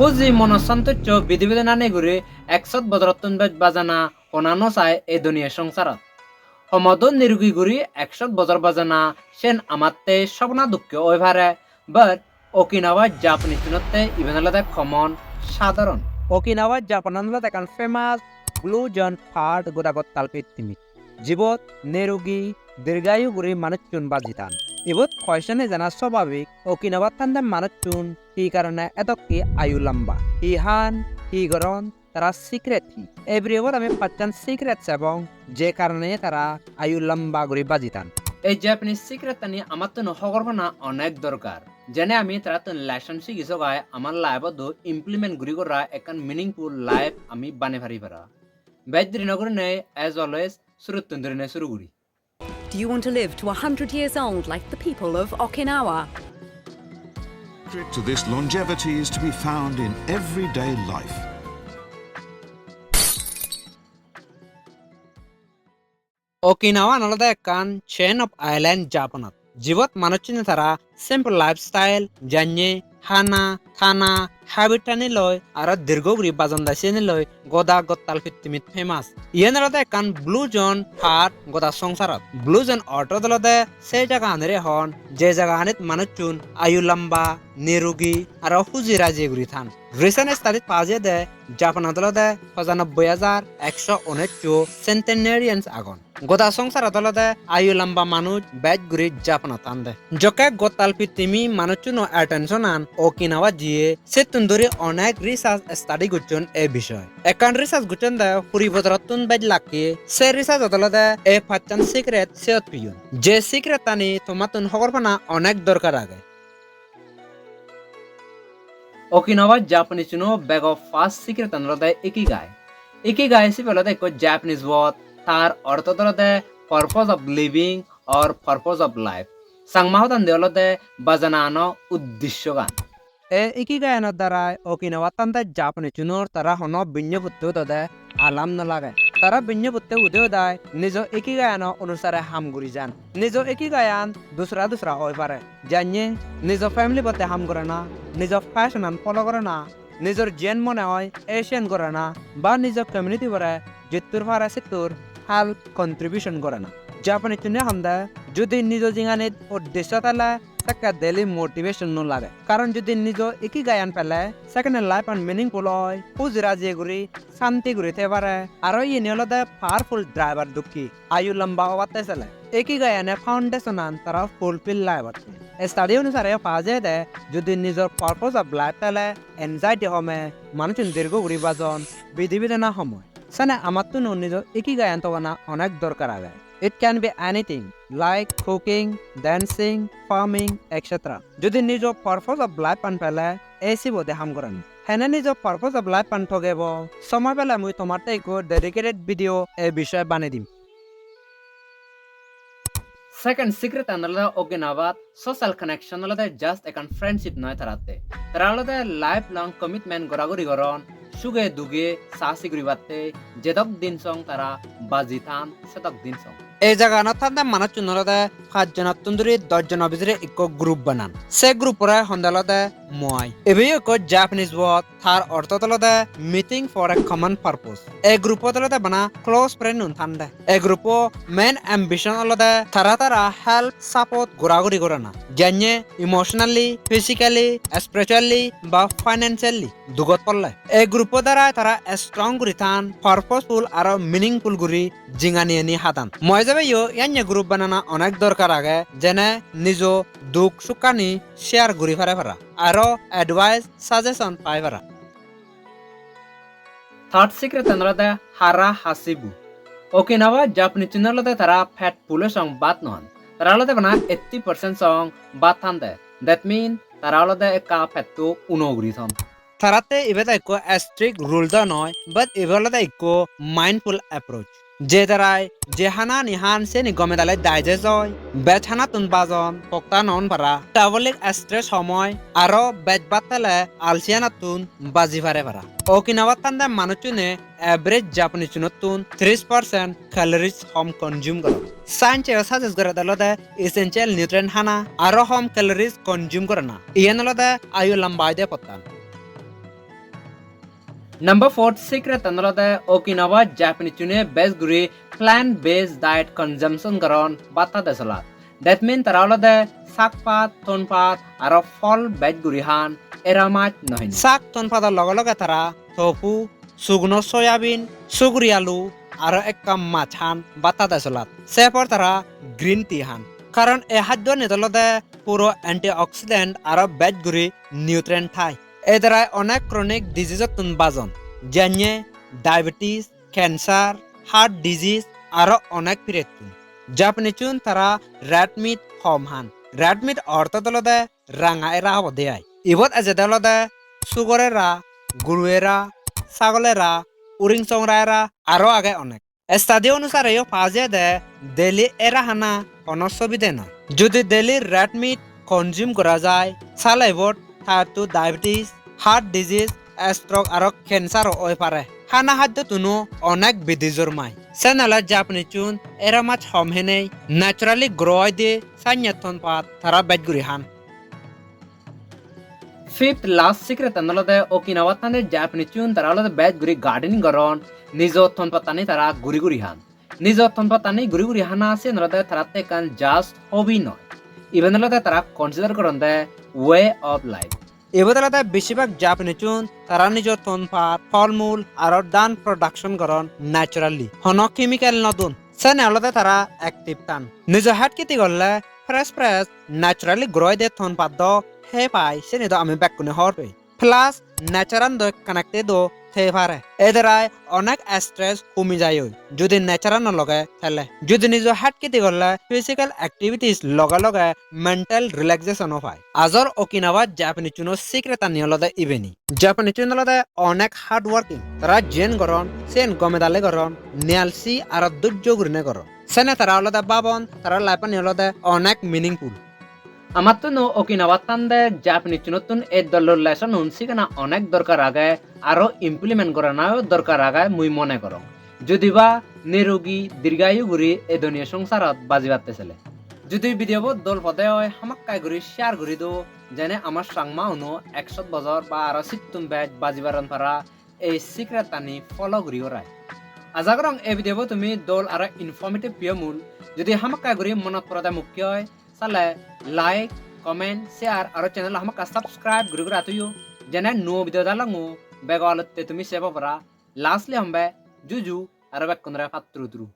Huzi monosantucho বিধিবিধানে ঘুরে 100 বদরত্তন বাজানা অনানো চায় এই দুনিয়া সংসারত সমাদন নিরুগী ঘুরি 100 বছর বাজানা সেন আমাতে সবনা দুঃখ ওই ভারে বাট ওকিনাওয়া জাপানি চিনতে ইভেনালাদে কমন সাধারণ Okinawa Japananla tekan famous blue john part godagot talpitimi. Jibot nerugi dirgayu guri manuchun bajitan. Ibut koishane jana sobabik Okinawa tanda manuchun hi karone etokki ayu lamba. Hi han, hi goron, তারা secret হি everywhere আমি পাচ্ছেন secret এবং যে কারণে তারা আয়ু লম্বা করে বাজিতান এই জাপানিজ সিক্রেট তানি আমার তো নহগর না অনেক দরকার যেনে আমি তারা তো লেসন শিখিছো গায় আমার লাইফত ইমপ্লিমেন্ট গুরি করা একান মিনিংফুল লাইফ আমি বানে পারি পারা বেদ্রি নগর নেই এজ অলওয়েজ সুরুত্তন্দরি নে শুরু করি Do you want to live to 100 years old like the people of Okinawa? The secret to this longevity is to be found in everyday life. Okinawa nalada ekan chain of island Japanat. Jibot manuchine tara simple lifestyle janye hana thana habitani loy ara dirgogri bazandasini loy goda gottal fittimit famous. Yenalada ekan blue zone part goda songsarat. Blue zone auto dalode se jaga anere hon je jaga anit manuchun ayu lamba nirugi ara huji raji guri than. Recent study paje de Japan adolode 95119 centenarians agon. Goda songsar adolode ayu lamba manuj bed guri Japan atande. Joke gotal pitimi manuchuno attention an Okinawa jiye setunduri onek research study guchon e bishoy. Ekan research guchon de puri bodrattun bed lakki se research adolode e pachan secret seot piyun. Je secret tani tomatun hogorpana onek dorkar age. Okinawa Japanese no bag of fast secret anlode ikigai. Ikigai si pelode ko Japanese word tar ortho dolode purpose of living or purpose of life. Sangmahotan deolode bajanano uddishyo gan. Ikigayanot darai Okinawa tanda Japanese chunor tara hono binyo puttu tode alam na lage. তারা বিন্য পুত্তে উদয় দায় নিজ একিগায়ান অনুসারে হাম গুরি যান নিজ একিগায়ান দুসরা দুসরা হয়ে পারে জানিয়ে নিজ ফ্যামিলি পথে হাম করে না নিজ ফ্যাশন ফলো করে না নিজের জেন মনে হয় এশিয়ান করে না বা নিজ কমিউনিটি পরে জিত্তুর ফারে সিত্তুর হাল কন্ট্রিবিউশন করে না জাপানি চুনে হামদা যদি নিজ জিঙানিত উদ্দেশ্য তাহলে তাকে ডেইলি মোটিভেশন নো লাগে কারণ যদি নিজ একই গায়ান পেলে সেকেন্ড লাইফ আন মিনিংফুল হয় হুজরা যে গুরি শান্তি গুরিতে পারে আর ই নিয়লদে পাওয়ারফুল ড্রাইভার দুঃখী আয়ু লম্বা হওয়াতে চলে একই গায়ানে ফাউন্ডেশন আন তারা ফুলফিল লাইফ স্টাডি অনুসারে পাওয়া যায় দে যদি নিজের পারপোজ অফ লাইফ পেলে এনজাইটি হমে মানুষ দীর্ঘ ঘুরি বাজন বিধিবিধানা সময় সানে আমার তো নিজ একই গায়ান তো অনেক দরকার আগে It can be anything like cooking, dancing, farming, etc. যদি নিজ purpose of life পান পেলে এসি বোধে হাম করেন হেনে নিজ purpose of life পান ঠগেব সময় পেলে মুই তোমার তাইকো ডেডিকেটেড ভিডিও এই বিষয়ে বানিয়ে দিম Second secret another Okinawa social connection another just a friendship noy tarate. Taralode lifelong commitment goragori goron suge duge sasi guribatte jedok din song tara bajitan setok din song. এই জায়গা নথান্দে মানুষ চুনলদে 5 জন তুন্দুরি 10 জন অবিজরে eco group বানান সে গ্রুপরে হন্দালদে মই এবে eco Japanese word থার অর্থ তলদে meeting for a common purpose এই গ্রুপ তলদে বানা ক্লোজ ফ্রেন্ড নুন থান্দে এই গ্রুপ মেন অ্যাম্বিশন অলদে তারা হেল্প সাপোর্ট গোরাগরি করে না জানিয়ে ইমোশনালি ফিজিক্যালি স্পিরিচুয়ালি বা ফাইন্যান্সিয়ালি দুগত পড়লে এই গ্রুপ দ্বারা তারা স্ট্রং গুরি থান পারপোজফুল আর মিনিংফুল গুরি জিঙানিয়ে নি হাতান মই যাবে ইয়ান্য গ্রুপ বানানা অনেক দরকার আগে যেনে নিজ দুঃখ সুখানি শেয়ার ঘুরি ফারে ফারা আরো advice suggestion pi Farah Third secret another hara hasibu. Okinawa Japanese chunalode tara fat pulo song bat non. Taralode bana 80% song bat thande. That mean taralode ka fatto unogri thon. তারাতে ইবেতা ইকো strict rule দা নয় but ইবেলদা ইকো mindful approach যে দ্বারাই জেহানা নিহান সে নিগমে দালে দাইজে জয় বেছানা তুন বাজন পক্তা নন পারা ট্রাভেলিং স্ট্রেস সময় আরো বেজ বাতালে আলসিয়ানা তুন বাজি পারে পারা ওকিনাওয়া তান্দা মানুচুনে এভারেজ জাপানি চুনতুন 30% ক্যালোরিজ হোম কনজিউম করে সায়েন্সে সাজেস্ট করে দলদে এসেনশিয়াল নিউট্রিয়েন্ট হানা আরো হোম ক্যালোরিজ কনজিউম করে না ইয়ানলদে আয়ু লম্বাই দে পত্তান Number 4 secret tanolode Okinawa Japanese chune best guri plant based diet consumption garon bata desalat. That mean taralode sakpat, tonpat aro fol best guri han eramat nohin. শাক তনপাতার লগে লগে তারা tofu, শুকনো soybean, সুগুরি আলু আর একটা মাছ হান বাতা দেশলাত সেপর তারা গ্রিন টি হান কারণ এ খাদ্য নিতলতে পুরো অ্যান্টিঅক্সিডেন্ট আর বেদগুড়ি নিউট্রেন্ট থাই এ দ্বারা অনেক ক্রনিক ডিজিজত তুন বাজন যেনে ডায়াবেটিস ক্যান্সার হার্ট ডিজিজ আর অনেক ফিরেতুন জাপানি চুন তারা রেড মিট কম হান রেড মিট অর্থ দলতে রাঙা এরা হব দেয় ইবত এজে দলতে সুগরেরা গুরুয়েরা ছাগলেরা উরিং চংরায়রা আরো আগে অনেক স্টাডি অনুসারেও পাওয়া দে ডেলি এরা হানা কোনো সুবিধে নয় যদি ডেলি রেড মিট কনজিউম করা যায় চালে এবার type 2 diabetes heart disease stroke আর ক্যান্সারও হয়ে পারে খানা খাদ্য তুনো অনেক বিধি জরমাই সেনালা জাপানি চুন এরা মাছ হমহেনেই ন্যাচারালি গ্রো হয় দিয়ে সাইন্যাথন পাত তারা বেদগুড়ি হান Fifth last secret tanolode Okinawa tane Japanese chun taralode best guri gardening garon nijo tonpatani tara guri guri han. Nijo tonpatani guri guri hana ase nolode tarate kan just hobby noy. Even nolode tara consider koron de way of life. এবদলাতে বেশিরভাগ জাপানি চুন তারা নিজের তনপাত ফলমূল আর দান production করন naturally হন chemical নতুন সে নেলতে তারা অ্যাক্টিভ টান নিজের হাত কেতি করলে ফ্রেশ ন্যাচারালি গ্রয় দে তনপাত দ হে পাই সে নিদ আমি ব্যাকুনে হর পাই প্লাস ন্যাচারাল দ কানেক্টেড দ থে পারে এদারায় অনেক স্ট্রেস কমি যায় যদি ন্যাচারাল নলগে তাহলে যদি নিজের হাত কেতি করলে ফিজিক্যাল অ্যাক্টিভিটিস লগে লগে মেন্টাল রিল্যাক্সেশন পায় আজর ওকিনাওয়া জাপানি চুনো সিক্রেট নিয়লদে ইবেনি জাপানি চুনলদে অনেক হার্ড ওয়ার্কিং তারা জেন গরন সেন গমেদালে গরন নিয়ালসি আর দুর্য গুরিনে গরন সেনে তারা অলদে বাবন তারা লাইফ নিয়লদে অনেক মিনিংফুল আমার তো no Okinawa tande Japanese chunotun এই দলর লেসন হুনসি কেনা অনেক দরকার আগে আরো ইমপ্লিমেন্ট করা নাও দরকার আগে মুই মনে করং যদিবা নিরোগী দীর্ঘায়ু গুরি এই দুনিয়া সংসারত বাজি বাড়তেছিলে যদি ভিডিও দল পদে হয় হামাক্কাই গুরি শেয়ার গুরি দো যেনে আমার সাংমা হনো 100 বছর বা আরো সিত্তুম ব্যাচ বাজি বারন পারা এই সিক্রেট টানি ফলো গুরি ওরাই আশা করং এই ভিডিও তুমি দল আর ইনফরমেটিভ পিয়মুল যদি হামাক্কাই গুরি মনত পড়াতে মুখ্য হয় তাহলে লাইক কমেন্ট শেয়ার আর চ্যানেল আমাকে সাবস্ক্রাইব গুরি গুরি আতুয়ো যেনে নো ভিডিও দালাঙো বেগলতে তুমি সেবা পরা লাস্টলি হম্বে জুজু আর বেকন্দরা পাত্রুদ্রু